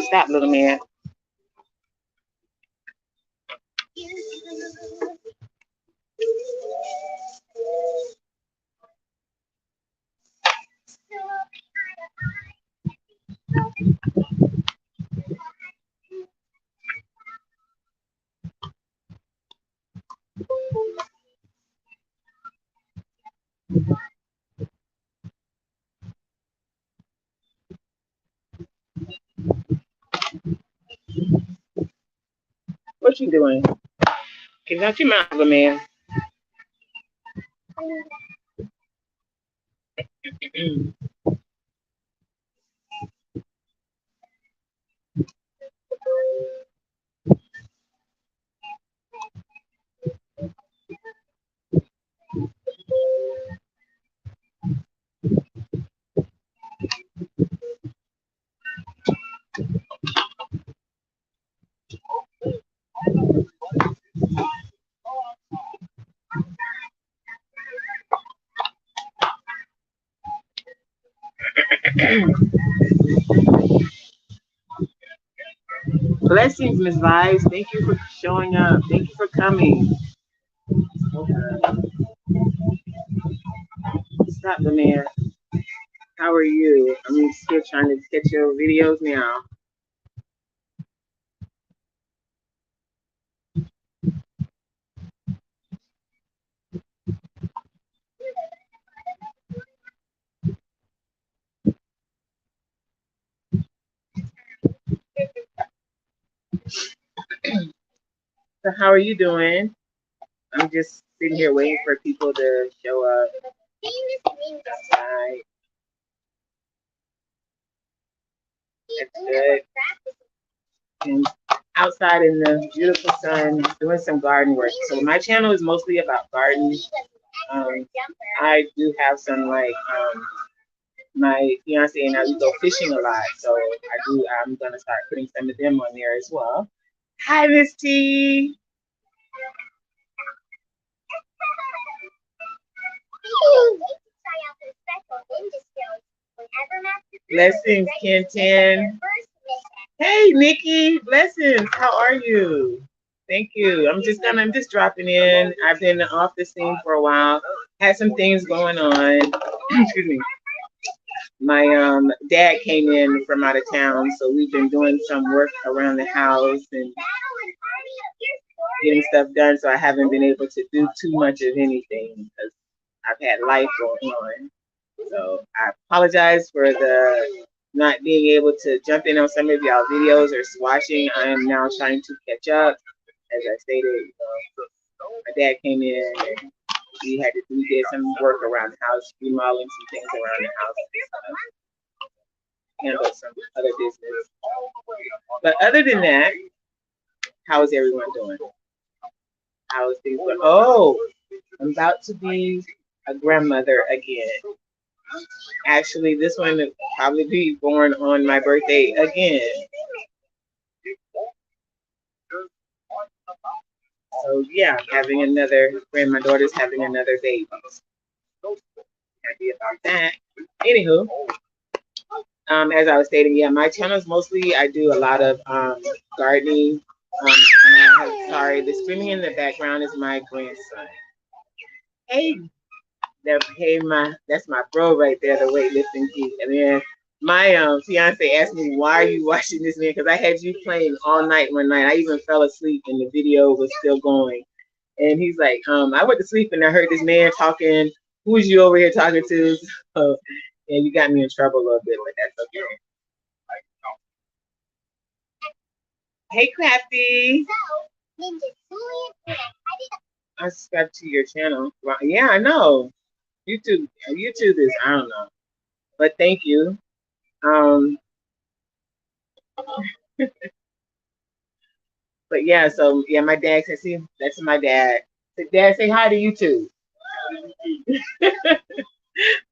Stop, little man. What you doing? Get out your mouth, little man. Blessings, Miss Vibes. Thank you for showing up. Thank you for coming. Stop, the man. How are you? I'm still trying to get your videos now. So how are you doing? I'm just sitting here waiting for people to show up outside. That's good. And outside in the beautiful sun, doing some garden work. So my channel is mostly about gardens. I do have some my fiance and I, we go fishing a lot. So I'm gonna start putting some of them on there as well. Hi, Miss T. Blessings, Kenton. Hey, Nikki. Blessings. How are you? Thank you. I'm just dropping in. I've been off the scene for a while. Had some things going on. Excuse me. My dad came in from out of town, so we've been doing some work around the house and getting stuff done. So I haven't been able to do too much of anything because I've had life going on. So I apologize for the not being able to jump in on some of y'all videos or watching. I am now trying to catch up. As I stated, my dad came in and we did some work around the house, remodeling some things around the house, handled some other business. But other than that, how is everyone doing? How is things going? Oh, I'm about to be a grandmother again. Actually, this one will probably be born on my birthday again. So yeah, my daughter's having another baby. Happy about that. Anywho, as I was stating, yeah, my channel is mostly, I do a lot of gardening. Sorry, the screaming in the background is my grandson. Hey, that's my bro right there, the weightlifting geek. And then my fiance asked me, "Why are you watching this man?" Because I had you playing all night one night. I even fell asleep and the video was still going. And he's like, I went to sleep and I heard this man talking. Who's you over here talking to? So, yeah, you got me in trouble a little bit, but that's okay. Hey, Crafty. I subscribed to your channel. Well, yeah, I know. YouTube is, I don't know. But thank you. But yeah, so yeah, my dad says, see, that's my dad. So dad, say hi to YouTube.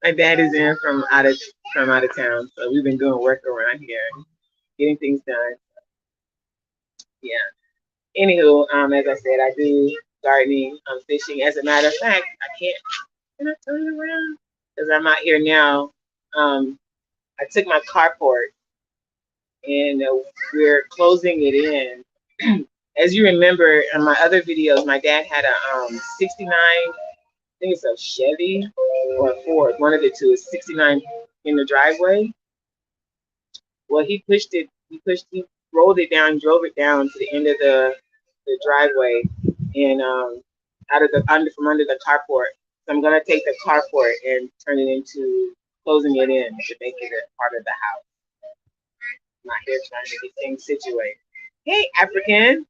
My dad is in from out of town, so we've been doing work around here, getting things done. Yeah. Anywho, as I said, I do gardening, fishing. As a matter of fact, I can't. Can I turn it around? Because I'm out here now. I took my carport and we're closing it in. As you remember in my other videos, my dad had a 69, I think it's a Chevy or a Ford, one of the two. It's 69 in the driveway. Well, he rolled it down, drove it down to the end of the driveway, and out of the from under the carport. So I'm gonna take the carport and turn it into closing it in to make it a part of the house. I'm not here trying to get things situated. Hey, African,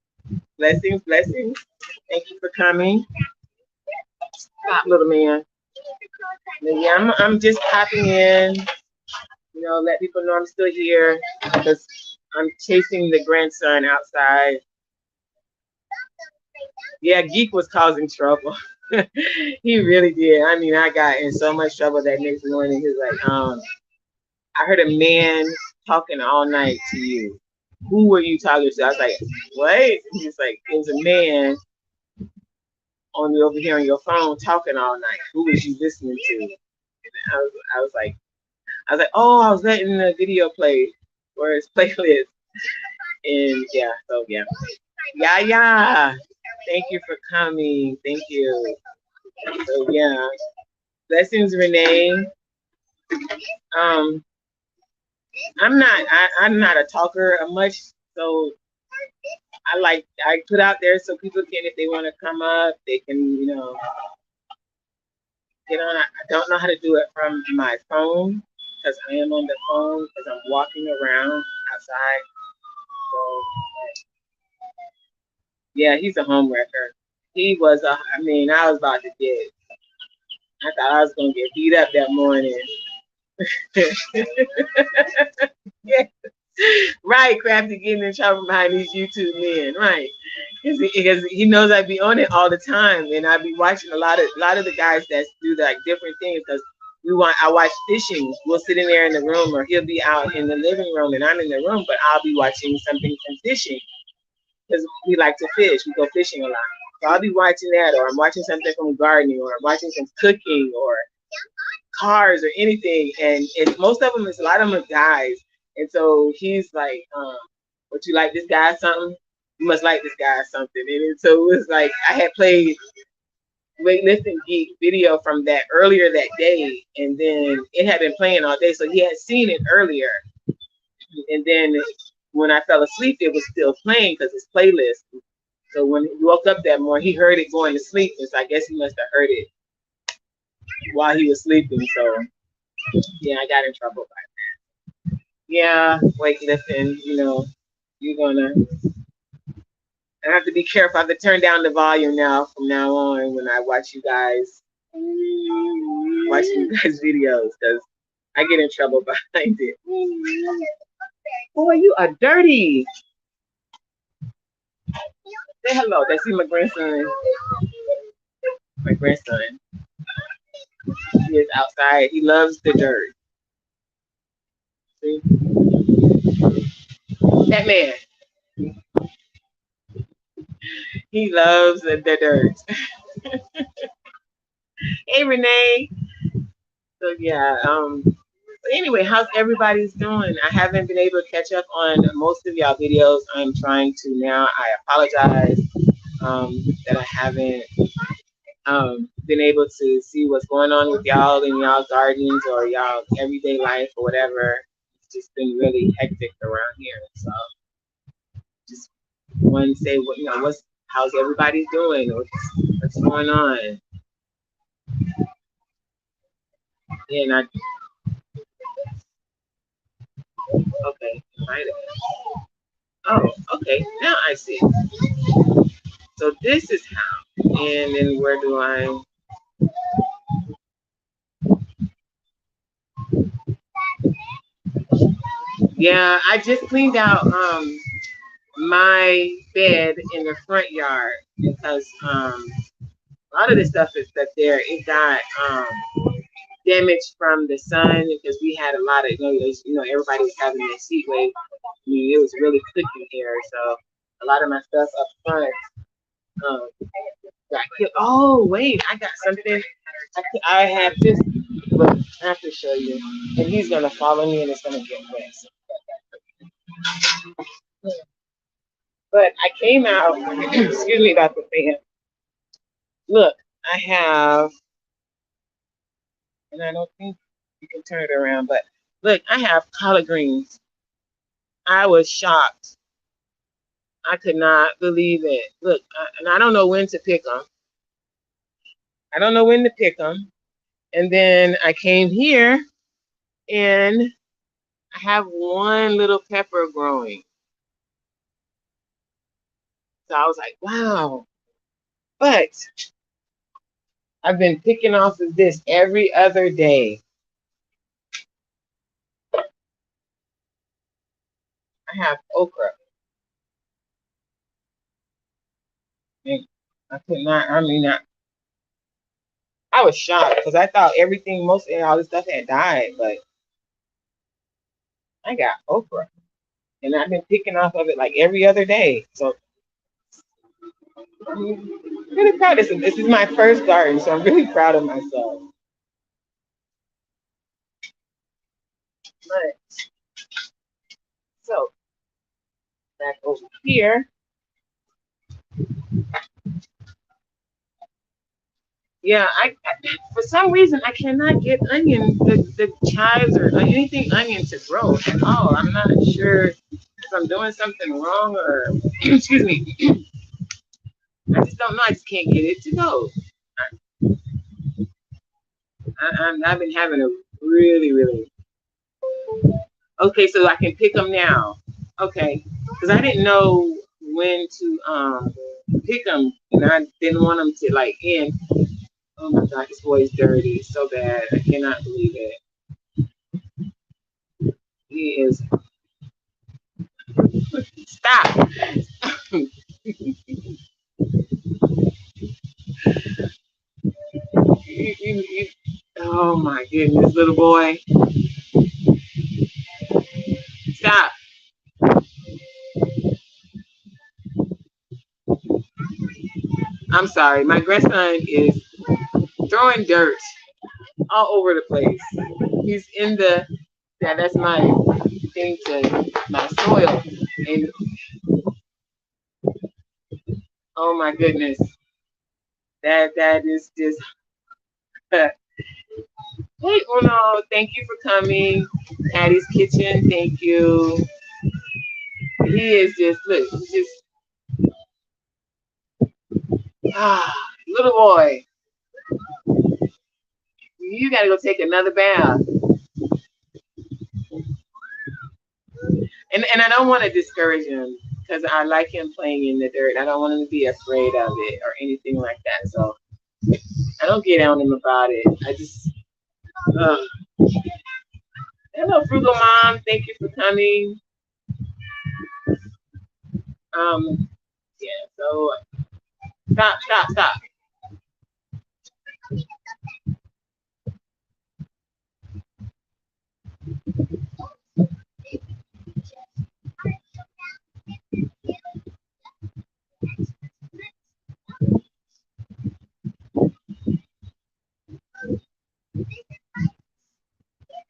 blessings, blessings. Thank you for coming. Stop, little man. But yeah, I'm just popping in. You know, let people know I'm still here because I'm chasing the grandson outside. Yeah, Geek was causing trouble. He really did. I mean, I got in so much trouble that next morning. He was like, I heard a man talking all night to you. Who were you talking to? I was like, what? He's like, it was a man on over here on your phone talking all night. Who was you listening to? And I was like, oh, I was letting the video play for his playlist. And yeah, so yeah. Yeah. Thank you for coming. Thank you. So yeah. Blessings, Renee. I'm not a talker much, so I put out there so people can, if they want to come up, they can, get on. I don't know how to do it from my phone because I am on the phone because I'm walking around outside. So yeah, he's a home wrecker. He was I mean, I was about to get. I thought I was gonna get beat up that morning. Yeah. Right, Crafty getting in trouble behind these YouTube men, right? Because he knows I'd be on it all the time, and I'd be watching a lot of the guys that do like different things. Because I watch fishing. We'll sit in there in the room, or he'll be out in the living room, and I'm in the room, but I'll be watching something from fishing because we like to fish. We go fishing a lot, so I'll be watching that, or I'm watching something from gardening, or I'm watching some cooking, or cars, or anything. And most of them, a lot of them are guys. And so he's like, "What, you like this guy or something? You must like this guy or something." And so it was like I had played Weightlifting Geek video from that earlier that day, and then it had been playing all day, so he had seen it earlier. And then when I fell asleep, it was still playing because it's playlist. So when he woke up that morning, he heard it going to sleep, and so I guess he must have heard it while he was sleeping. So yeah, I got in trouble by that. Yeah, weightlifting, you're gonna. I have to be careful. I have to turn down the volume now from now on when I watch you guys videos because I get in trouble behind it. Boy, you are dirty. Say hello. That's my grandson. My grandson. He is outside. He loves the dirt. See? That man. He loves the dirt. Hey, Renee. So yeah. But anyway, how's everybody's doing? I haven't been able to catch up on most of y'all videos. I'm trying to now. I apologize that I haven't been able to see what's going on with y'all in y'all gardens or y'all everyday life or whatever. It's just been really hectic around here. So just want to say how's everybody doing? What's going on? And okay, oh, okay, now I see. So this is how. And then where do I? Yeah, I just cleaned out my bed in the front yard because a lot of the stuff that's there, it got damaged from the sun because we had a lot of everybody was having this heat wave. I mean, it was really cooking here, so a lot of my stuff up front got killed. Oh wait, I got something. I have this. Look, I have to show you, and he's gonna follow me, and it's gonna get wet. But I came out. Excuse me about the fan. Look, I have, and I don't think you can turn it around, but look, I have collard greens. I was shocked. I could not believe it. Look, and I don't know when to pick them. I don't know when to pick them. And then I came here and I have one little pepper growing. So I was like, wow. But I've been picking off of this every other day. I have okra. And I could not, I was shocked because I thought everything, most of all this stuff had died, but I got okra. And I've been picking off of it like every other day. So I'm really proud of this. This is my first garden, so I'm really proud of myself. But so back over here. Yeah, for some reason I cannot get the chives or anything onion to grow at all. I'm not sure if I'm doing something wrong or excuse me. I just don't know. I just can't get it to go. I've been having a really okay. So I can pick them now. Okay, because I didn't know when to pick them, and I didn't want them to like end. Oh my God, this boy is dirty so bad. I cannot believe it. He is. Stop. Oh my goodness, little boy. Stop. I'm sorry. My grandson is throwing dirt all over the place. He's in the, yeah, that's my thing to my soil. And oh my goodness. That is just hey Uno, thank you for coming. Patty's Kitchen, thank you. He is just look, he's just little boy. You gotta go take another bath. And I don't want to discourage him because I like him playing in the dirt. I don't want him to be afraid of it or anything like that. So I don't get on him about it. I just hello, Frugal Mom. Thank you for coming. Yeah. So stop.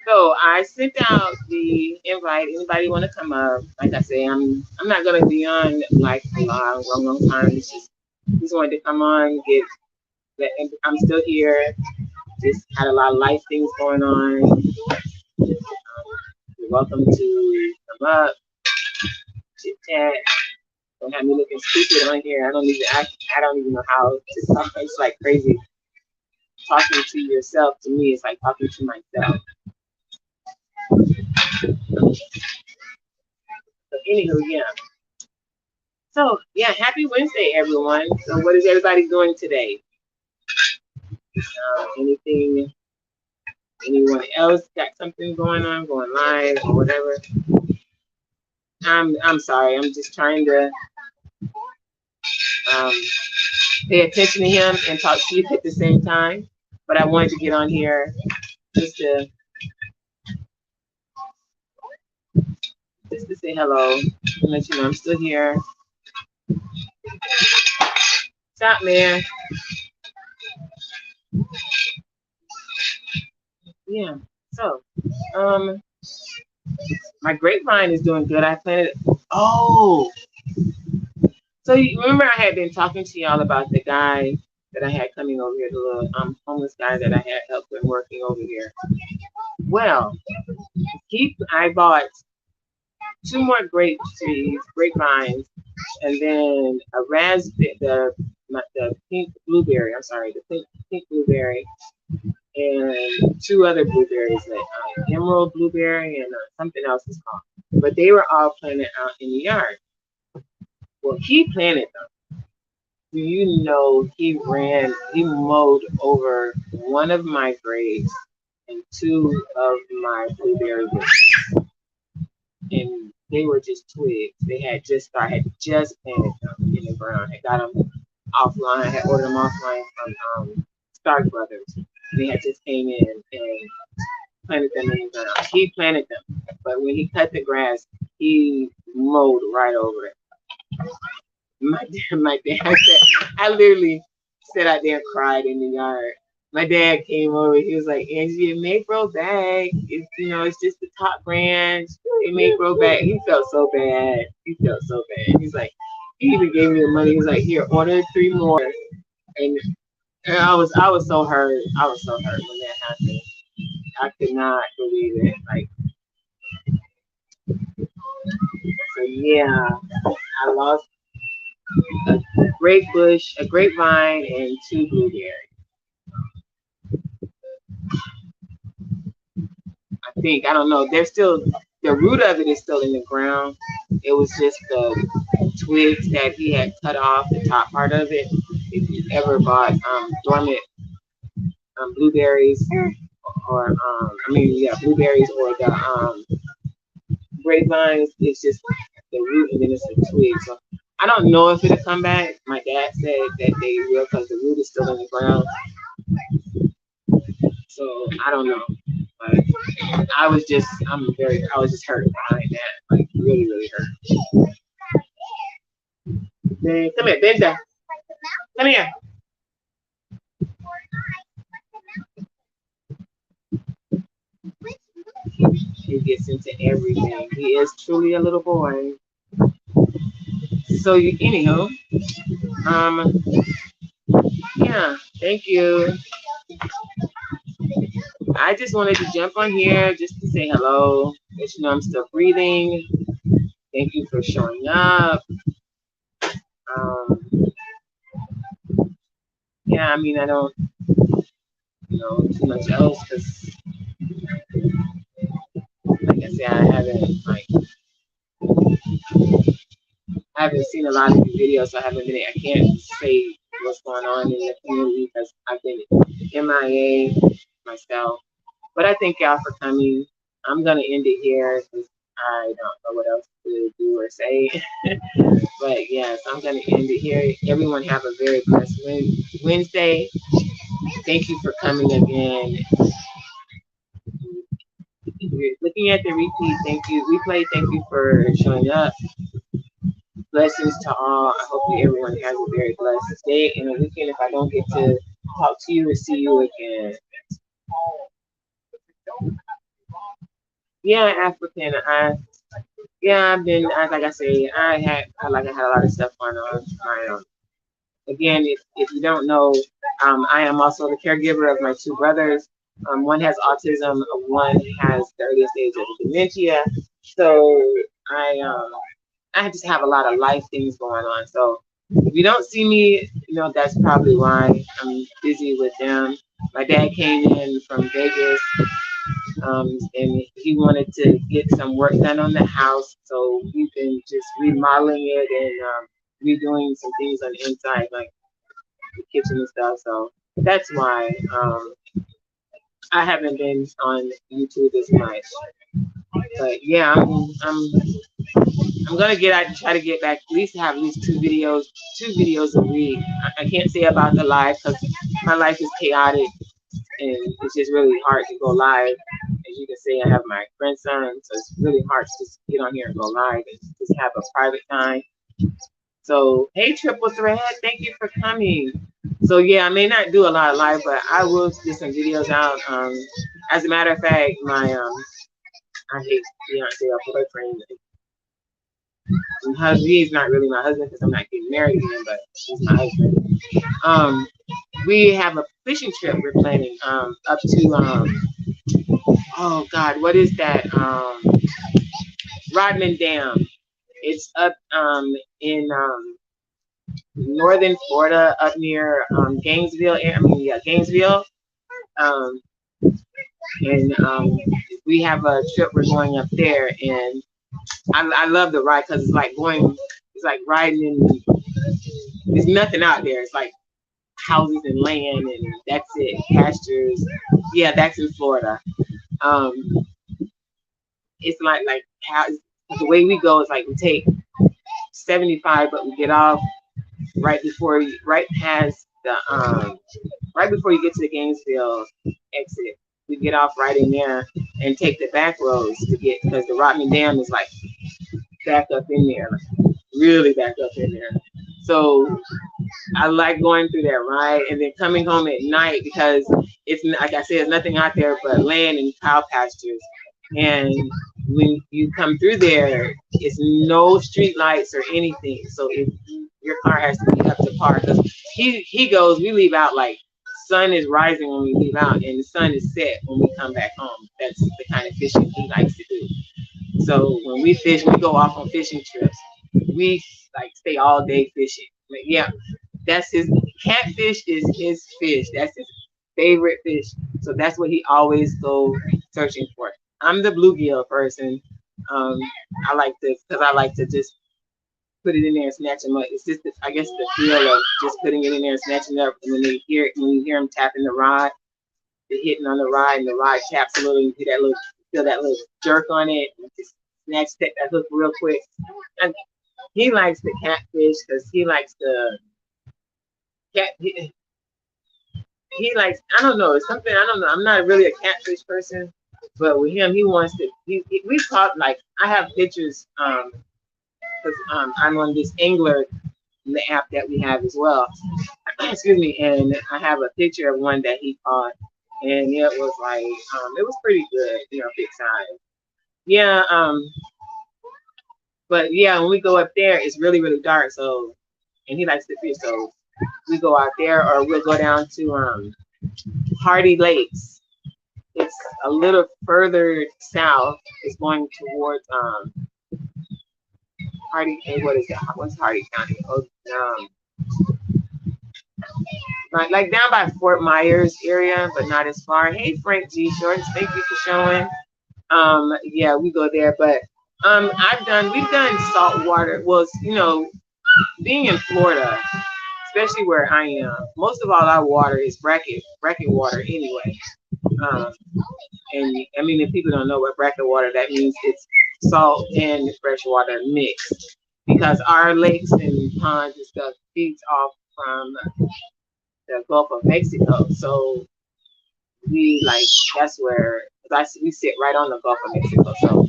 So I sent out the invite. Anybody want to come up? Like I say, I'm not gonna be on like a long time. It's just wanted to come on, I'm still here. Just had a lot of life things going on. You're welcome to come up, chit chat. Don't have me looking stupid on here. I don't even know how to talk. It's like crazy. Talking to yourself to me is like talking to myself. So anywho, yeah. So yeah, happy Wednesday, everyone. So what is everybody doing today? Anyone else got something going on, going live or whatever? I'm sorry. I'm just trying to pay attention to him and talk to you at the same time. But I wanted to get on here just to say hello and let you know I'm still here. Stop, man. Yeah. So, my grapevine is doing good. I planted. Oh, so you remember I had been talking to y'all about the guy that I had coming over here, the little homeless guy that I had helped with working over here. Well, I bought 2 more grapevines, and then a raspberry, the pink blueberry. I'm sorry, the pink blueberry, and 2 other blueberries, like emerald blueberry and something else is called. But they were all planted out in the yard. Well, he planted them. Do you know he mowed over one of my grapes and 2 of my blueberry bushes, and they were just twigs. I had just planted them in the ground. I got them offline. I had ordered them offline from Stark Brothers. They had just came in and planted them in the ground. He planted them, but when he cut the grass, he mowed right over it. My dad said, I literally sat out there and cried in the yard. My dad came over. He was like, Angie, it may grow back. It's just the top branch. It may grow back. He felt so bad. He's like, he even gave me the money. He was like, here, order 3 more. And I was so hurt. I was so hurt when that happened. I could not believe it. Like, so yeah, I lost a a grapevine, and 2 blueberries. I don't know. The root of it is still in the ground. It was just the twigs that he had cut off, the top part of it. If you ever bought dormant blueberries, or blueberries, or the grapevines, it's just the root and then it's a twig. So I don't know if it'll come back. My dad said that they will because the root is still in the ground. So I don't know. But I was just hurt behind that. Like, really, really hurt. Man, come here, Benja. Come here. He gets into everything. He is truly a little boy. So anywho, yeah, thank you. I just wanted to jump on here just to say hello, let you know I'm still breathing. Thank you for showing up. Yeah, I mean, I don't know too much else because, like I said, I haven't seen a lot of these videos, so I can't say what's going on in the community because I've been MIA myself. But I thank y'all for coming. I'm gonna end it here because I don't know what else to do or say. But yes, I'm gonna end it here. Everyone have a very blessed Wednesday. Thank you for coming again. If you're looking at the replay, thank you for showing up. Blessings to all. I hope everyone has a very blessed day and a weekend if I don't get to talk to you or see you again. Yeah, African. I've been, like I say, I had a lot of stuff going on. Again, if you don't know, I am also the caregiver of my 2 brothers. One has autism, one has the earliest stage of dementia. So I just have a lot of life things going on. So if you don't see me, that's probably why. I'm busy with them. My dad came in from Vegas, and he wanted to get some work done on the house. So we've been just remodeling it and redoing some things on the inside, like the kitchen and stuff. So that's why I haven't been on YouTube as much. But yeah, I'm gonna try to get back, at least have at least 2 videos a week. I can't say about the live because my life is chaotic and it's just really hard to go live. As you can see, I have my grandson, so it's really hard to just get on here and go live and just have a private time. So, hey, Triple Thread, thank you for coming. So, yeah, I may not do a lot of live, but I will get some videos out. As a matter of fact, I hate Beyonce, our boyfriend. He's not really my husband because I'm not getting married to him, but he's my husband. We have a fishing trip we're planning up to oh God, what is that? Rodman Dam. It's up in northern Florida, up near Gainesville. Gainesville. Um, and we have a trip we're going up there, and I love the ride because it's like riding in. There's nothing out there. It's like houses and land, and that's it. Pastures. Yeah, that's in Florida. Um, it's like how the way we go is like we take 75, but we get off right past the right before you get to the Gainesville exit. We get off right in there and take the back roads to get because the Rodman Dam is like back up in there, like really back up in there. So I like going through that ride and then coming home at night because it's like I said, there's nothing out there but land and cow pastures. And when you come through there, it's no street lights or anything. So your car has to be up to par because he goes, we leave out like sun is rising when we leave out and the sun is set when we come back home. That's the kind of fishing he likes to do. So when we fish, we go off on fishing trips. We like stay all day fishing. Like, yeah, that's his catfish is his fish. That's his favorite fish. So that's what he always goes searching for. I'm the bluegill person. Um, I like to just put it in there and snatch them up. It's just I guess the feel of just putting it in there and snatching it up. And when you hear him tapping the rod, the hitting on the rod, and the rod taps a little, you feel that little jerk on it, and just take that hook real quick. And he likes the catfish because he likes the cat. He likes, I don't know, it's something, I don't know. I'm not really a catfish person, but with him, he wants to, we caught, like, I have pictures, because I'm on this Angler, the app that we have as well. Excuse me, and I have a picture of one that he caught, and it was like, it was pretty good, big size. Yeah, but yeah, when we go up there, it's really, really dark, so, and he likes to fish, so we go out there, or we'll go down to Hardy Lakes. It's a little further south. It's going towards Hardy. What is that? What's Hardy County? Oh, like down by Fort Myers area, but not as far. Hey, Frank G. Shorts, thank you for showing. Yeah, we go there, but we've done saltwater. Well, being in Florida, especially where I am, most of all our water is bracket water anyway. And I mean, if people don't know what bracket water, that means it's salt and fresh water mixed. Because our lakes and ponds and stuff feeds off from the Gulf of Mexico, so that's where we sit right on the Gulf of Mexico, so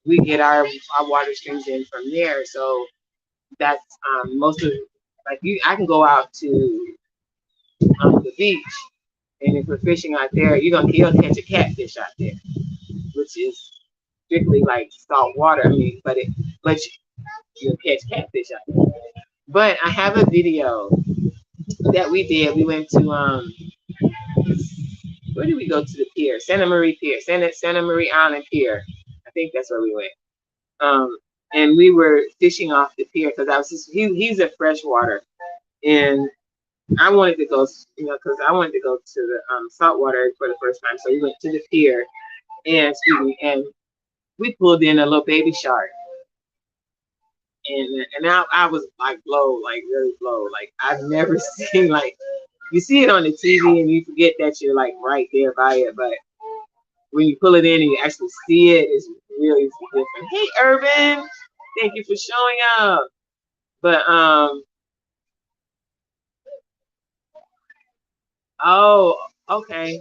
we get our water streams in from there. So that's most of I can go out to the beach, and if we're fishing out there, you'll catch a catfish out there, which is strictly like salt water. I mean, but you'll catch catfish out there. But I have a video that we did. We went to where did we go to the pier? Santa Maria Pier, Santa Maria Island Pier. I think that's where we went. And we were fishing off the pier because he's a freshwater, and I wanted to go, because I wanted to go to the saltwater for the first time. So we went to the pier, and we pulled in a little baby shark, and I was like really blown. Like I've never seen, like, you see it on the TV and you forget that you're like right there by it, but when you pull it in and you actually see it, it's really different. Hey, Urban, thank you for showing up. But oh, okay.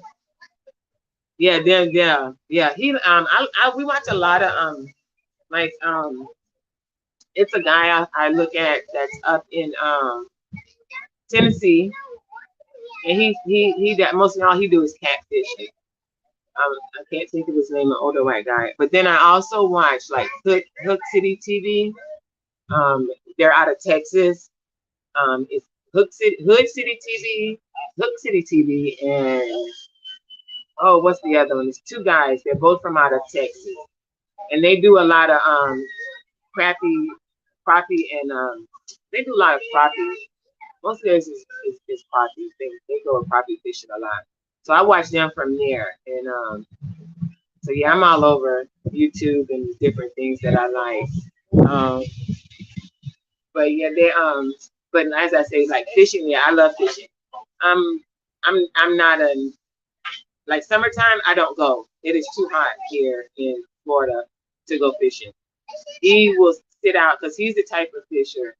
Yeah, yeah. He we watch a lot of like it's a guy I look at that's up in Tennessee, and he that most of all he do is catfishing. I can't think of his name, an older white guy. But then I also watch like Hook City TV. They're out of Texas. It's Hood City TV, Hook City TV, and oh, what's the other one? It's two guys. They're both from out of Texas, and they do a lot of crappie, and they do a lot of crappie. Most of theirs is crappie. They go crappie fishing a lot. So I watch them from there, and so yeah, I'm all over YouTube and different things that I like. But yeah, but as I say, like fishing, yeah, I love fishing. I'm I'm not a like summertime. I don't go. It is too hot here in Florida to go fishing. He will sit out because he's the type of fisher.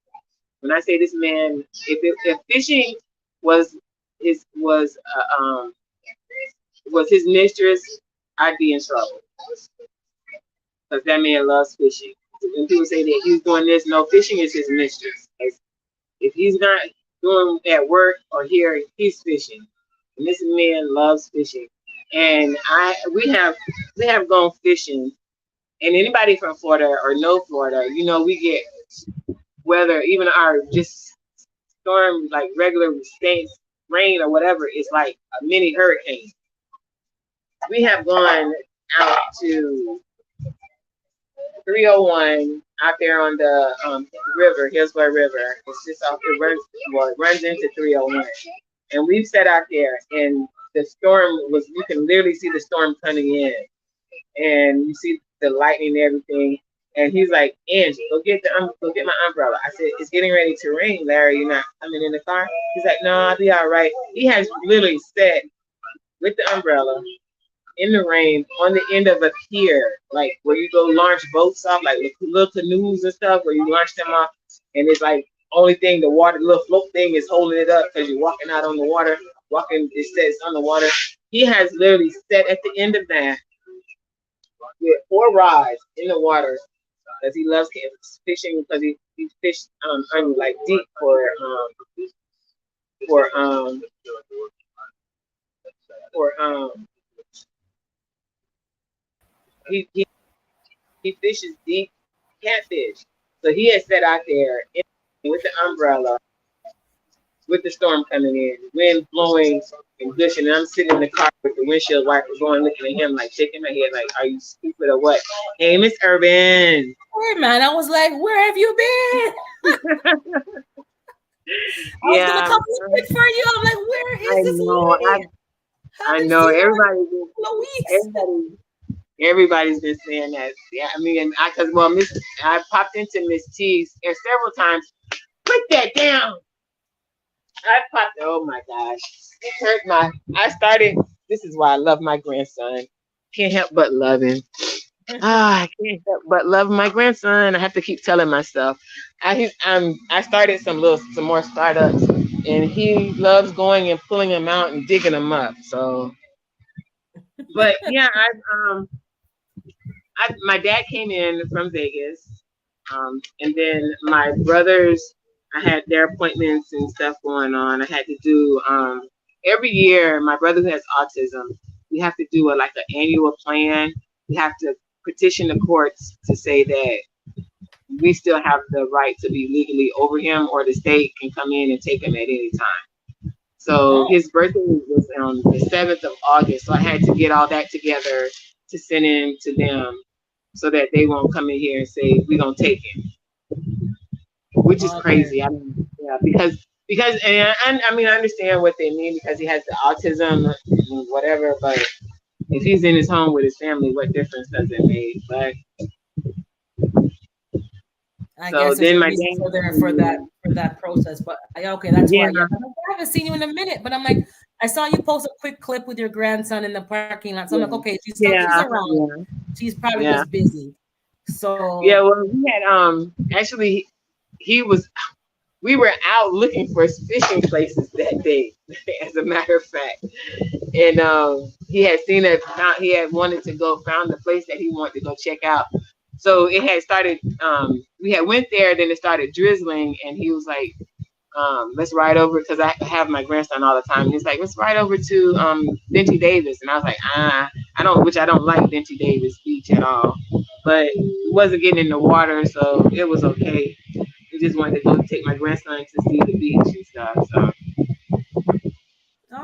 When I say this man, if fishing was his was his mistress, I'd be in trouble because that man loves fishing. When people say that he's doing this, no, fishing is his mistress. If he's not doing at work or here, he's fishing. And this man loves fishing. And we have gone fishing. And anybody from Florida or know Florida, you know, we get weather, even our just storm, like regular states, rain or whatever, is like a mini hurricane. We have gone out to 301 out there on the river, Hillsborough River. It's just off, it runs into 301. And we've sat out there, and the storm was, you can literally see the storm coming in. And you see the lightning and everything. And he's like, Angie, go get my umbrella. I said, it's getting ready to rain, Larry. You're not coming in the car? He's like, no, I'll be all right. He has literally sat with the umbrella in the rain on the end of a pier, like where you go launch boats off, like little canoes and stuff, where you launch them off, and it's like only thing the water, little float thing is holding it up because you're walking out on the water, it says on the water. He has literally sat at the end of that with 4 rods in the water because he loves fishing, because he fished like deep for he fishes deep catfish. So he had sat out there with the umbrella, with the storm coming in, wind blowing and gushing, and I'm sitting in the car with the windshield wiper going, looking at him like shaking my head like, are you stupid or what? Hey, Miss Urban. Hey man, I was like, where have you been? I was gonna come look for you. I'm like, where is this lady? I know everybody's been saying that. Yeah, I mean, I popped into Miss T's and several times. Put that down. I popped. Oh my gosh, it hurt this is why I love my grandson. Can't help but love him. I can't help but love my grandson. I have to keep telling myself. I started some more startups, and he loves going and pulling them out and digging them up. So, but yeah, my dad came in from Vegas, and then my brothers, I had their appointments and stuff going on. I had to do every year. My brother who has autism, we have to do an annual plan. We have to petition the courts to say that we still have the right to be legally over him, or the state can come in and take him at any time. So his birthday was on the 7th of August. So I had to get all that together to send in to them so that they won't come in here and say, we're going to take him, which is crazy. I mean, yeah, because and I understand what they mean, because he has the autism and whatever, but if he's in his home with his family, what difference does it make? But I guess then my dad for that process. But okay, that's why. Yeah, I haven't seen you in a minute, but I'm like, I saw you post a quick clip with your grandson in the parking lot. So I'm like, okay, she's around. She's probably just busy. So yeah, well, we had actually we were out looking for fishing places that day, as a matter of fact. And he had seen he had wanted to found the place that he wanted to go check out. So it had started. We had went there, then it started drizzling, and he was like, let's ride over, because I have my grandson all the time. He's like, let's ride over to Benty Davis, and I was like, I don't like Benty Davis Beach at all, but we wasn't getting in the water, so it was okay. We just wanted to go take my grandson to see the beach and stuff. So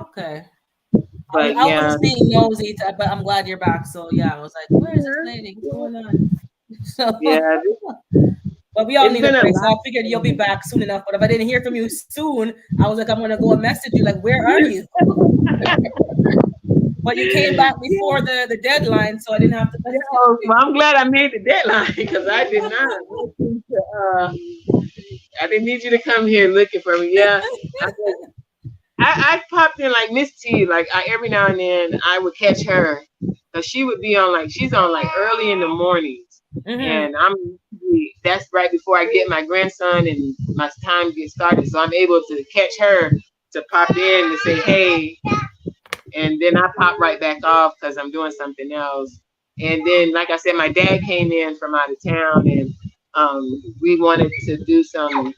okay. but I yeah, was being nosy, but I'm glad you're back. So yeah, I was like, where's this lady? What's going on? So yeah, but we all it's need been a a break. So I lot. figured you'll be back soon enough. But if I didn't hear from you soon, I was like, I'm gonna go and message you, like, where are you? But you came back before the deadline, so I didn't have to message you. Well, I'm glad I made the deadline, because I did not. I didn't need you to come here looking for me. Yeah, I popped in like Miss T. Like every now and then I would catch her, because she would be on she's on early in the mornings, and that's right before I get my grandson and my time gets started. So I'm able to catch her to pop in to say hey, and then I pop right back off because I'm doing something else. And then, like I said, my dad came in from out of town, and we wanted to do some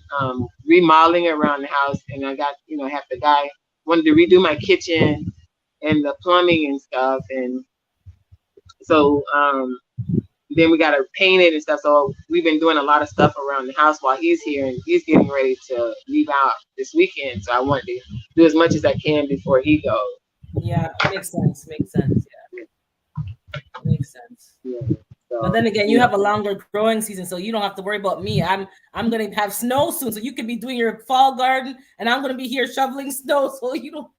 remodeling around the house. And I got, have the guy wanted to redo my kitchen and the plumbing and stuff. And so then we got to paint it and stuff. So we've been doing a lot of stuff around the house while he's here, and he's getting ready to leave out this weekend. So I want to do as much as I can before he goes. Yeah, makes sense. Yeah, makes sense. Yeah. So, but then again, you have a longer growing season, so you don't have to worry about me. I'm gonna have snow soon, so you could be doing your fall garden, and I'm gonna be here shoveling snow, so you don't.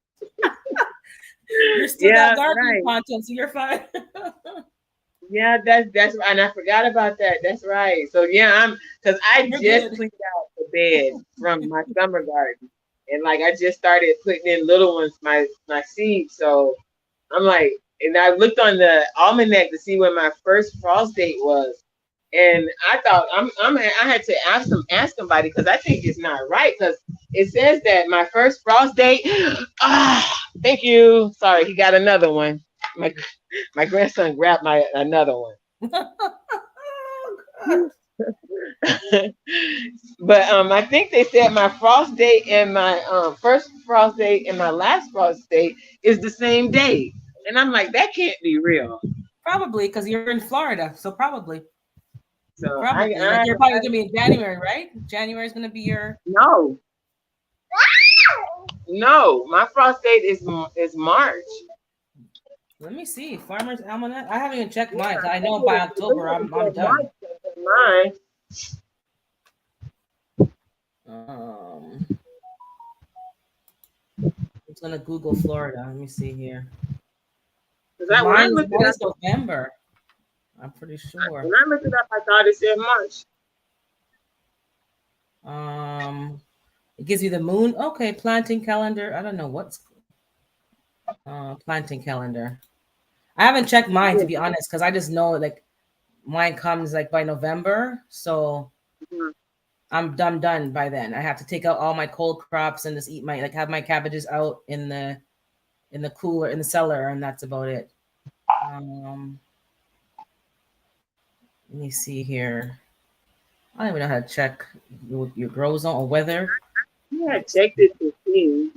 You're still got gardening content, so you're fine. Yeah, that's and I forgot about that. That's right. So yeah, because I just cleaned out the bed from my summer garden, and I just started putting in little ones, my seeds. So I'm like, and I looked on the almanac to see when my first frost date was, and I thought I had to ask somebody, because I think it's not right, because it says that my first frost date. Thank you. Sorry, he got another one. My grandson grabbed another one. But I think they said my frost date and my first frost date and my last frost date is the same day. And I'm like, that can't be real. Probably, because you're in Florida, so probably. So probably. You're probably gonna be in January, right? January is gonna be your No, my frost date is March. Let me see. Farmer's Almanac. I haven't even checked mine. I know by October I'm done. Mine. I'm gonna Google Florida. Let me see here. Mine is November. I'm pretty sure. When I looked it up, I thought it said March. It gives you the moon. Okay, planting calendar. I don't know what's planting calendar. I haven't checked mine, to be honest, because I just know mine comes by November. So I'm done by then. I have to take out all my cold crops and just eat have my cabbages out in the cooler, in the cellar, and that's about it. Let me see here. I don't even know how to check your grow zone or weather. Yeah, I checked it to see.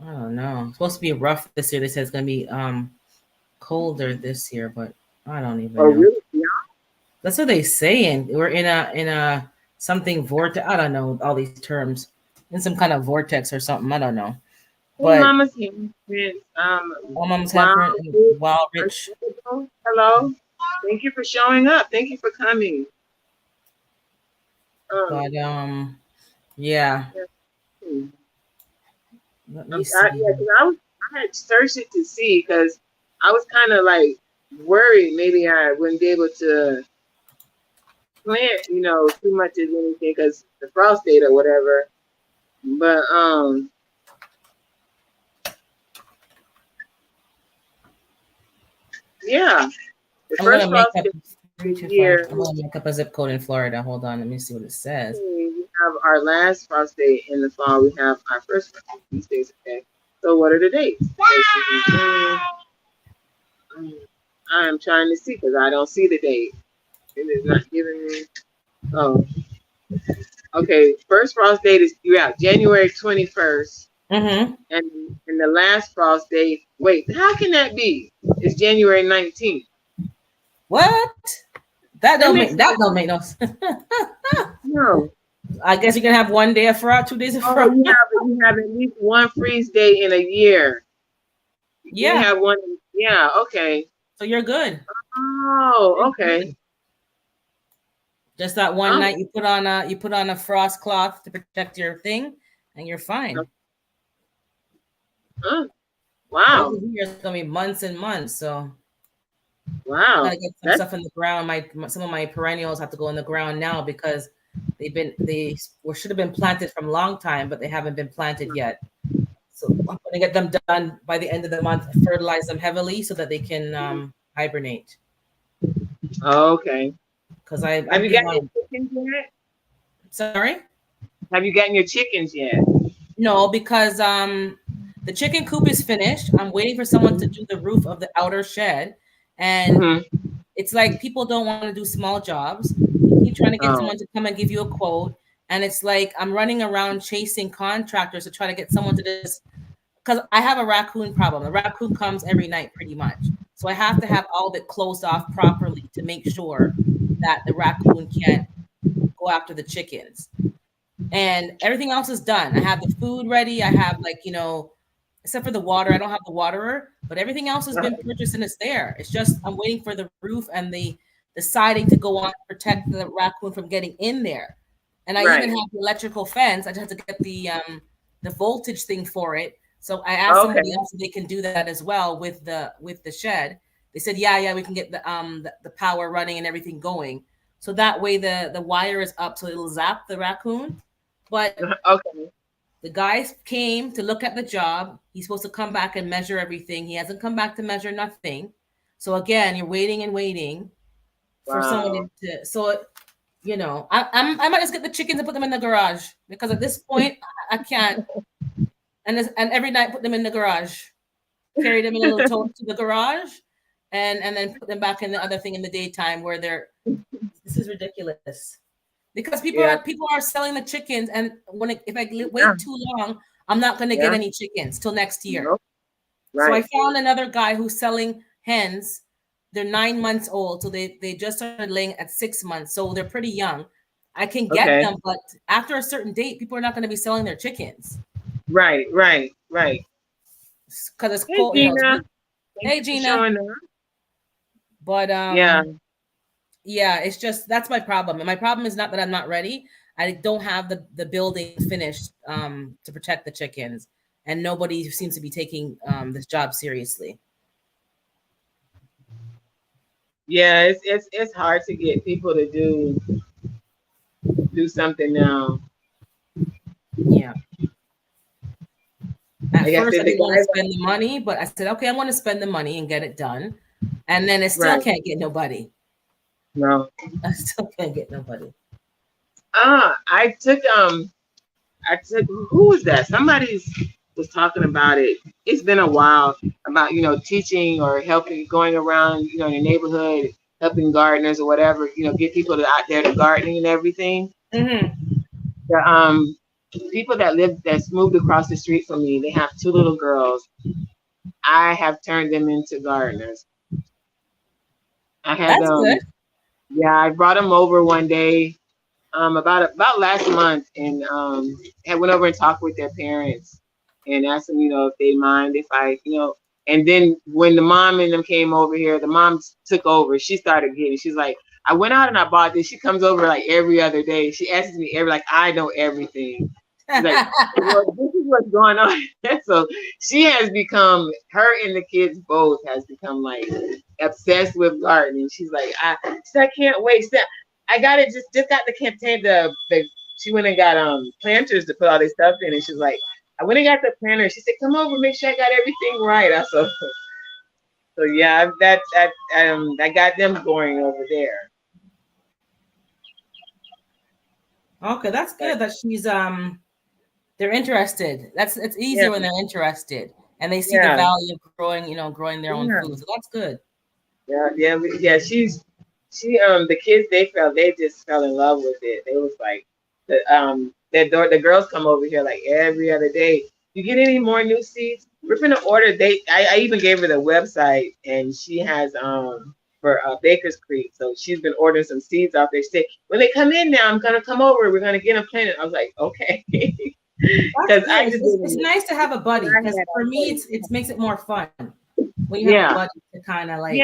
I don't know. It's supposed to be rough this year. They said it's gonna be colder this year, but I don't even know. Really? Yeah. That's what they're saying. We're in a something vortex. I don't know all these terms. In some kind of vortex or something. I don't know. But Mama's here. Mama's here. Wild Rich. Hello. Thank you for showing up. Thank you for coming. But yeah. Let me see. I had searched it to see, because I was kind of worried maybe I wouldn't be able to plant, too much of anything because the frost date or whatever. But yeah. I'm gonna make up a zip code in Florida. Hold on, let me see what it says. We have our last frost date in the fall. We have our first frost date these days. Okay. So what are the dates? I'm trying to see because I don't see the date. It is not giving me. Oh, okay. First frost date is January 21st, Mm-hmm. and the last frost date. Wait, how can that be? It's January 19th. What? That don't make no sense. No. I guess you can have 1 day of frost, 2 days of Oh, frost. you have at least one freeze day in a year. You Yeah. have one. Yeah. Okay. So you're good. Oh, okay. Just that one night you put on a frost cloth to protect your thing, and you're fine. Wow. Over here it's gonna be months and months. So I wow. gotta get some stuff in the ground. Some of my perennials have to go in the ground now because they should have been planted from a long time, but they haven't been planted yet. So I'm gonna get them done by the end of the month. Fertilize them heavily so that they can hibernate. Okay. Because have you gotten your chickens yet? Sorry? Have you gotten your chickens yet? No, because the chicken coop is finished. I'm waiting for someone to do the roof of the outer shed. And it's like people don't want to do small jobs. You keep trying to get someone to come and give you a quote. And it's like I'm running around chasing contractors to try to get someone to just, because I have a raccoon problem. The raccoon comes every night pretty much. So I have to have all of it closed off properly to make sure that the raccoon can't go after the chickens. And everything else is done. I have the food ready. I have except for the water, I don't have the waterer, but everything else has been purchased and it's there. It's just I'm waiting for the roof and the siding to go on to protect the raccoon from getting in there. And I even have the electrical fence. I just have to get the voltage thing for it. So I asked somebody else if they can do that as well with the shed. They said, yeah, we can get the power running and everything going. So that way the wire is up so it'll zap the raccoon. But the guy came to look at the job. He's supposed to come back and measure everything. He hasn't come back to measure nothing. So again, you're waiting and waiting for someone to. So, I might just get the chickens and put them in the garage because at this point I can't. And every night put them in the garage, carry them in a little tote to the garage, and then put them back in the other thing in the daytime where they're. This is ridiculous. Because people are selling the chickens, and if I wait too long, I'm not going to get any chickens till next year. Nope. Right. So I found another guy who's selling hens. They're 9 months old, so they just started laying at 6 months, so they're pretty young. I can get them, but after a certain date, people are not going to be selling their chickens. Right. Because it's cold. Gina. Hey, Gina. But yeah, it's just that's my problem. And my problem is not that I'm not ready. I don't have the building finished to protect the chickens, and nobody seems to be taking this job seriously. Yeah, it's hard to get people to do something now. Yeah. At first, I didn't want to spend the money, but I said, okay, I want to spend the money and get it done, and then I still can't get nobody. No, I still can't get nobody. I took who was that? Somebody was talking about it. It's been a while about teaching or helping, going around in the neighborhood, helping gardeners or whatever. Get people out there to gardening and everything. The people that's moved across the street from me, they have 2 little girls. I have turned them into gardeners. I had That's good. Yeah, I brought them over one day, about last month, and I went over and talked with their parents and asked them, if they mind if I, and then when the mom and them came over here, the mom took over. She started getting. She's like, I went out and I bought this. She comes over like every other day. She asks me I know everything. She's like, well, this is what's going on. So she has become, her and the kids both has become like obsessed with gardening. She's like, I can't wait. I got it. Just got the container. She went and got planters to put all this stuff in, and she's like, I went and got the planter. She said, come over, make sure I got everything right. So yeah, I got them going over there. Okay, that's good that she's they're interested. It's easier when they're interested and they see the value of growing their own food. So that's good. Yeah. The kids they just fell in love with it. They was like the girls come over here like every other day. You get any more new seeds? We're gonna order. I even gave her the website, and she has for Baker's Creek. So she's been ordering some seeds off there. She said, when they come in now, I'm gonna come over. We're gonna get them planted. I was like, okay. Because it's nice to have a buddy. Because for me, it makes it more fun when you have a buddy to kind of like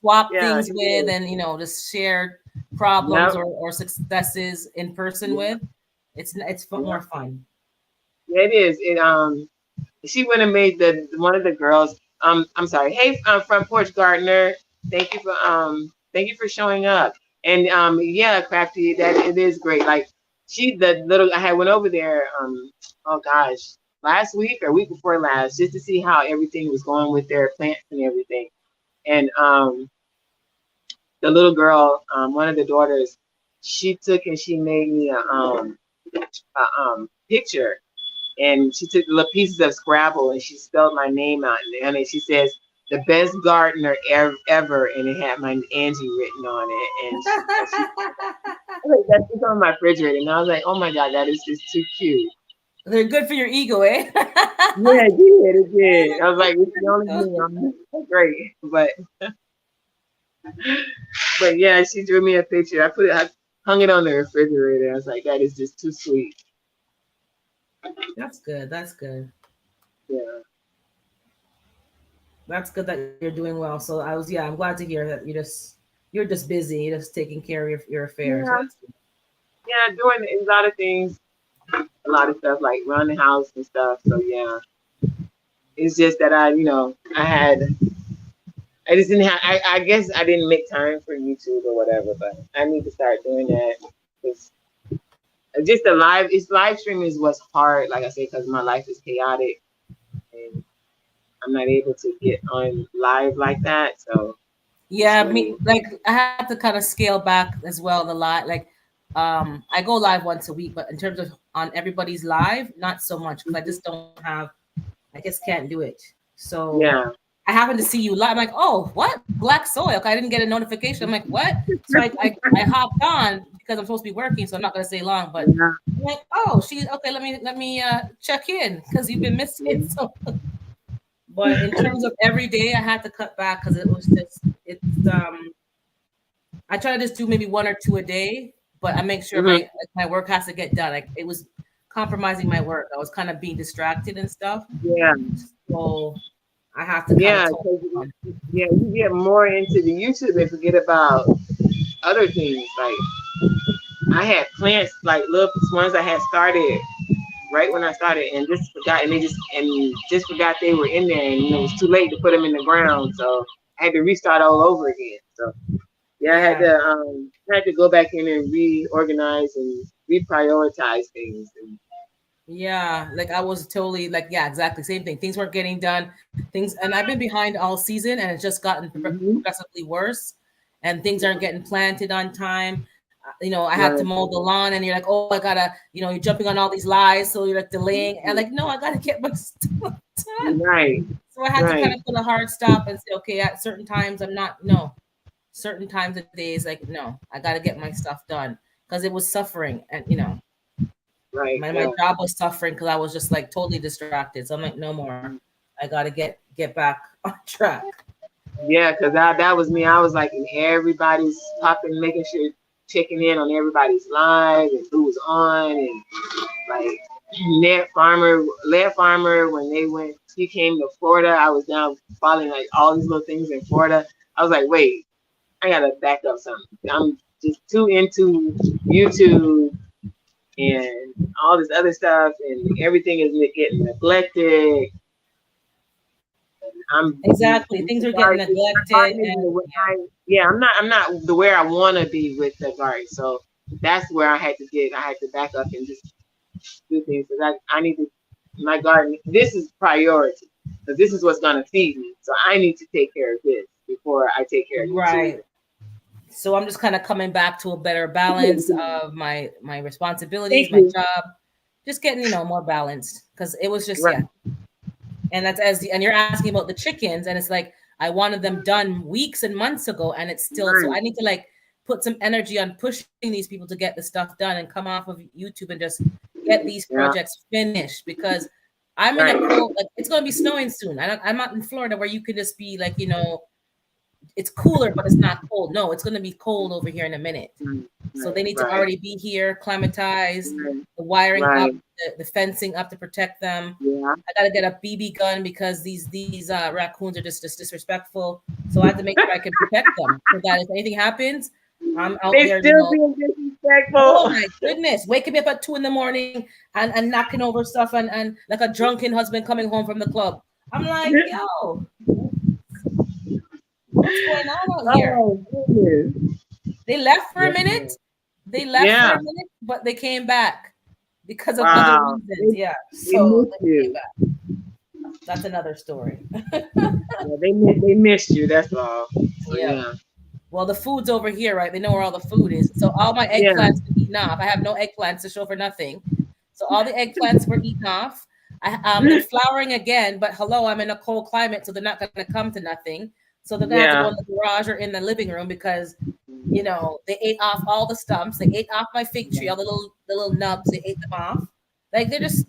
swap things with, and just share problems or successes in person with. It's more fun. Yeah, it is. She went and made one of the girls. I'm sorry. Hey, Front Porch Gardener. Thank you for showing up. And Crafty, that it is great. Like I had went over there. Oh gosh, last week or week before last, just to see how everything was going with their plants and everything. And the little girl, one of the daughters, she took and she made me a picture. And she took little pieces of Scrabble and she spelled my name out and then she says the best gardener ever, and it had my Angie written on it. And that's on my refrigerator, and I was like, oh my god, that is just too cute. They're good for your ego, eh? Yeah, it did. I was like, it's the only thing. I'm great, but yeah, she drew me a picture. I hung it on the refrigerator. I was like, that is just too sweet. That's good. Yeah. That's good that you're doing well. So I'm glad to hear that you're just busy, you're just taking care of your affairs. Yeah, doing a lot of things, a lot of stuff like run the house and stuff. So yeah, it's just that I just didn't have. I guess I didn't make time for YouTube or whatever, but I need to start doing that. Because just live streaming is what's hard, like I say, because my life is chaotic and I'm not able to get on live like that. So yeah, I have to kind of scale back as well a lot. Like I go live once a week, but in terms of on everybody's live, not so much because I just can't do it. So yeah, I happen to see you live. I'm like, oh, what? Black soil. Okay, I didn't get a notification. I'm like, what? So I hopped on because I'm supposed to be working, so I'm not gonna stay long. But I'm like, oh, she's okay. Let me check in because you've been missing. So, but in terms of every day, I had to cut back because I try to just do maybe 1 or 2 a day, but I make sure my work has to get done. Like it was compromising my work. I was kind of being distracted and stuff. Yeah. So I have to you get more into the YouTube and forget about other things. Like I had plants, like little ones I had started right when I started, and just forgot, and just forgot they were in there, and it was too late to put them in the ground, so I had to restart all over again. So I had to go back in and reorganize and reprioritize things. Yeah, like I was totally exactly same thing. Things weren't getting done. And I've been behind all season, and it's just gotten progressively worse. And things aren't getting planted on time. I had to mow the lawn, and you're like, oh, I gotta, you're jumping on all these lies, so you're like delaying. And like, no, I gotta get my stuff done. Right. So I had to kind of put a hard stop and say, okay, at certain times certain times of days, like, no, I gotta get my stuff done because it was suffering, and right. My job was suffering because I was just like totally distracted. So I'm like, no more. I gotta get back on track. Yeah, because that was me. I was like, everybody's popping, making sure, checking in on everybody's live and who was on, and like Led Farmer when he came to Florida, I was down following like all these little things in Florida. I was like, wait, I gotta back up something. I'm just too into YouTube and all this other stuff, and everything is getting neglected. Things are getting neglected. I'm not the where I want to be with the garden. So that's where I had to back up and just do things. Because I need to, my garden, this is priority. Because this is what's going to feed me. So I need to take care of this before I take care of you. Right. So I'm just kind of coming back to a better balance of my responsibilities, my job, just getting, more balanced. Because it was just, And that's and you're asking about the chickens, and it's like, I wanted them done weeks and months ago, and it's still, so I need to like put some energy on pushing these people to get the stuff done and come off of YouTube and just get these projects finished, because I'm in a cold, like, it's going to be snowing soon. I'm not in Florida where you could just be like, you know, it's cooler, but it's not cold. No, it's going to be cold over here in a minute. So they need to already be here, climatized, the wiring up, the fencing up to protect them. I got to get a BB gun because these raccoons are just disrespectful. So I have to make sure I can protect them so that if anything happens, I'm out there. Still being disrespectful. Oh my goodness, waking me up at 2 a.m. and knocking over stuff and like a drunken husband coming home from the club. I'm like, yo, what's going on out here? Goodness. They left for a minute. They left for a minute, but they came back because of other reasons. So they came back. That's another story. They missed you. That's all. So, Well, the food's over here, right? They know where all the food is. So all my eggplants were eaten off. I have no eggplants to show for nothing. So all the eggplants were eaten off. They're flowering again, but hello, I'm in a cold climate, so they're not going to come to nothing. So they're going to have to go in the garage or in the living room because, you know, they ate off all the stumps. They ate off my fig tree, all the little nubs. They ate them off. Like, they're just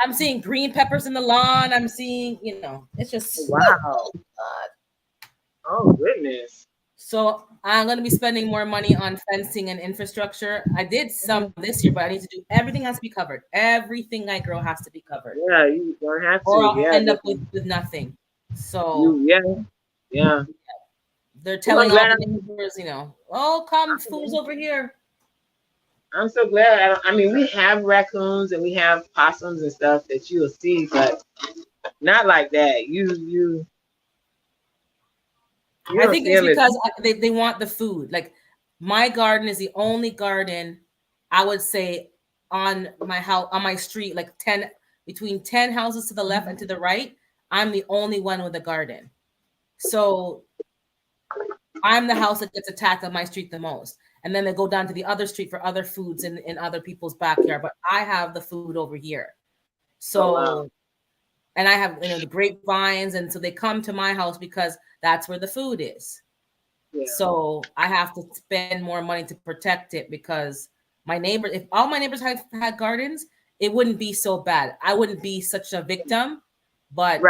I'm seeing green peppers in the lawn. I'm seeing, you know, it's just wow. Oh goodness. So I'm going to be spending more money on fencing and infrastructure. I did some this year, but I need to do, everything has to be covered. Everything I grow has to be covered. Yeah, you don't have to. Or I'll end up with nothing. So they're telling all the neighbors, you know, oh, come, food's over here. I'm so glad. I mean, we have raccoons and we have possums and stuff that you'll see, but not like that. I think it's because they want the food. Like, my garden is the only garden I would say on my house, on my street, like between 10 houses to the left and to the right. I'm the only one with a garden. So I'm the house that gets attacked on my street the most. And then they go down to the other street for other foods in other people's backyard. But I have the food over here. So, and I have, you know, the grapevines. And so they come to my house because that's where the food is. Yeah. So I have to spend more money to protect it because my neighbors, if all my neighbors had gardens, it wouldn't be so bad. I wouldn't be such a victim. But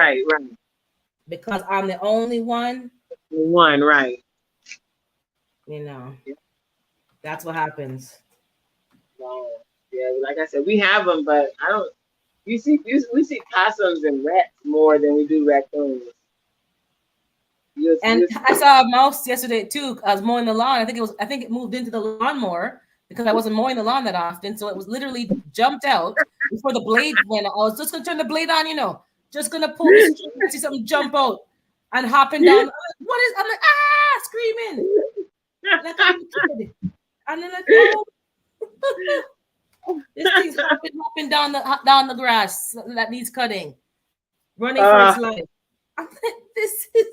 because I'm the only one. Right. You know, that's what happens. Yeah, like I said, we have them, but I don't. We see possums and rats more than we do raccoons. I saw a mouse yesterday too. I was mowing the lawn. I think it moved into the lawnmower because I wasn't mowing the lawn that often. So it was literally jumped out before the blade went. I was just gonna turn the blade on, you know, just gonna pull the string and see something jump out and hopping down. What is? I'm like, screaming. Like I'm a kid. And then like, oh, this thing's hopping down the grass that needs cutting, running for its life. I'm like, this is.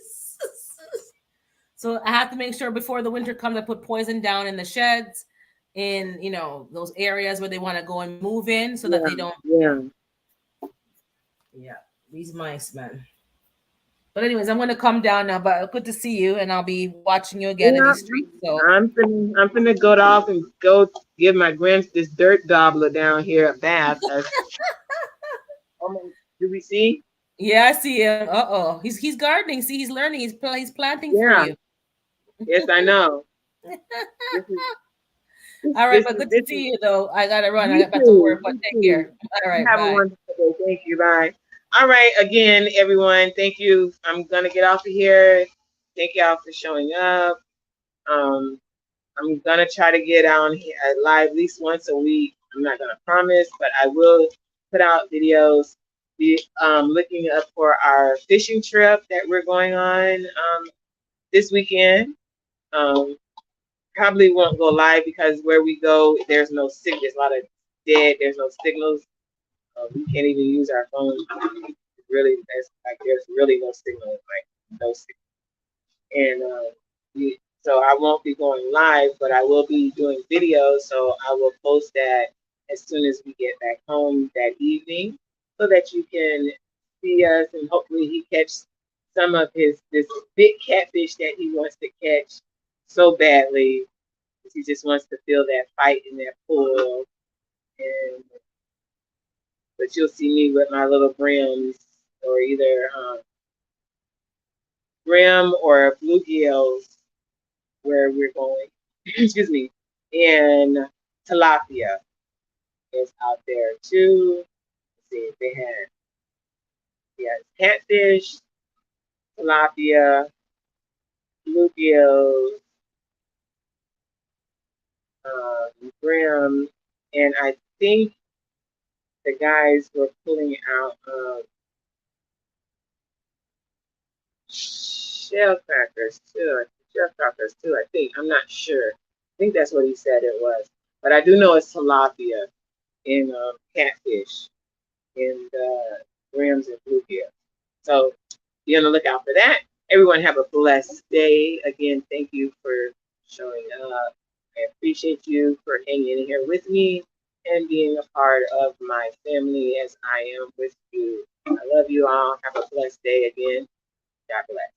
So I have to make sure before the winter comes, I put poison down in the sheds, in, you know, those areas where they want to go and move in, so that they don't. Yeah, these mice, man. But anyways, I'm going to come down now, but good to see you, and I'll be watching you again in the street. So I'm finna go off and go give my this dirt gobbler down here a bath. Do we see? Yeah, I see him. He's gardening. See, he's learning. He's planting for you. Yes, I know. All right, but good to see you, though. I gotta run. I got back to work, but take care. All right, have a wonderful day. Thank you. Bye. All right, again, everyone, thank you. I'm gonna get off of here. Thank y'all for showing up. I'm gonna try to get on here live at least once a week. I'm not gonna promise, but I will put out videos. Be looking up for our fishing trip that we're going on this weekend. Probably won't go live because where we go, there's no signal. There's a lot of dead. There's no signals. We can't even use our phones. Really, there's really no signal. Like no signal. And so I won't be going live, but I will be doing videos. So I will post that as soon as we get back home that evening, so that you can see us and hopefully he catch some of this big catfish that he wants to catch so badly. He just wants to feel that fight in that pool. And but you'll see me with my little brims, or either brim or bluegills, where we're going. Excuse me. And tilapia is out there too. Let's see, they had catfish, tilapia, bluegills, brim, and I think the guys were pulling out shell crackers too. I think. I'm not sure. I think that's what he said it was. But I do know it's tilapia in catfish and brims and bluegill. So be on the lookout for that. Everyone have a blessed day. Again, thank you for showing up. I appreciate you for hanging in here with me and being a part of my family as I am with you. I love you all. Have a blessed day again. God bless.